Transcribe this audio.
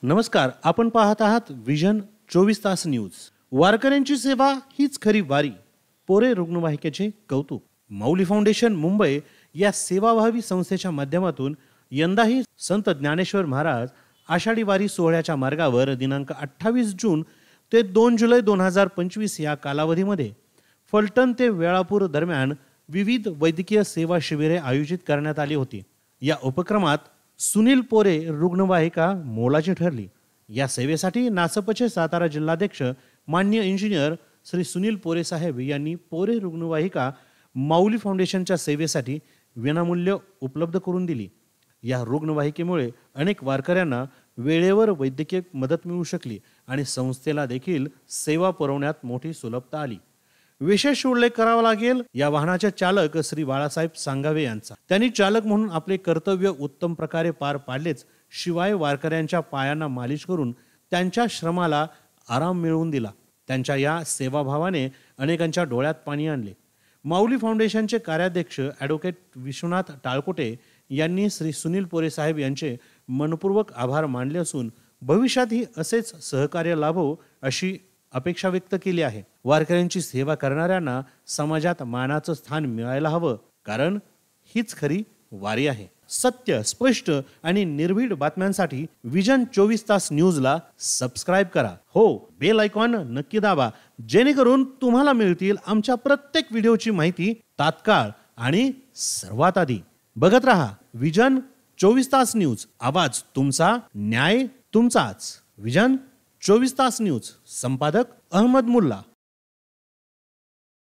नमस्कार, आपण पाहत आहात विजन 24 तास न्यूज। वारकऱ्यांची सेवा हीच खरी वारी। पोरे रुग्णवाहिकेचे कौतुक। माऊली फाउंडेशन मुंबई या सेवाभावी संस्थेच्या माध्यमातून यंदाही संत ज्ञानेश्वर महाराज आषाढी वारी सोहळ्याच्या मार्गावर दिनांक 28 जून ते 2 जुलै 2025 या कालावधीमध्ये फलटण ते वेळापूर दरम्यान विविध वैद्यकीय सेवा शिबिरे आयोजित करण्यात आली होती। या उपक्रमात सुनील पोरे रुग्णवाहिका मोलाची ठरली। या सेवेसाठी नासपचे सातारा जिल्हाध्यक्ष माननीय इंजिनियर श्री सुनील पोरे साहेब यांनी पोरे रुग्णवाहिका माऊली फाउंडेशनच्या सेवेसाठी विनामूल्य उपलब्ध करून दिली। या रुग्णवाहिकेमुळे अनेक वारकऱ्यांना वेळेवर वैद्यकीय मदत मिळू शकली आणि संस्थेला देखील सेवा पुरवण्यात मोठी सुलभता आली। विशेष उल्लेख करावा लागेल या वाहनाचे चालक श्री बाळासाहेब सांगावे यांचा। त्यांनी चालक म्हणून आपले कर्तव्य उत्तम प्रकारे पार पाडलेच शिवाय वारकऱ्यांच्या पायांना मालिश करून त्यांच्या श्रमाला आराम मिळवून दिला। त्यांच्या या सेवाभावाने अनेकांच्या डोळ्यात पाणी आणले। माऊली फाउंडेशनचे कार्याध्यक्ष ॲडव्होकेट विश्वनाथ टाळकोटे यांनी श्री सुनील पोरे साहेब यांचे मनपूर्वक आभार मानले असून भविष्यातही असेच सहकार्य लाभो अशी अपेक्षा व्यक्त केली आहे। वारकऱ्यांची सेवा करणाऱ्यांना समाजात मानाचं स्थान मिळायला हवं, कारण हीच खरी वारी आहे। सत्य, स्पष्ट आणि निर्भीड बातम्यांसाठी विजन 24 तास न्यूजला सबस्क्राइब करा। हो, बेल आयकॉन नक्की दाबा, जेणेकरून तुम्हाला मिळतील आमच्या प्रत्येक व्हिडिओची माहिती तात्काळ आणि सर्वात आधी। बघत रहा विजन 24 तास न्यूज। आवाज तुमचा, न्याय तुमचाच। विजन 24 तास न्यूज। संपादक अहमद मुल्ला।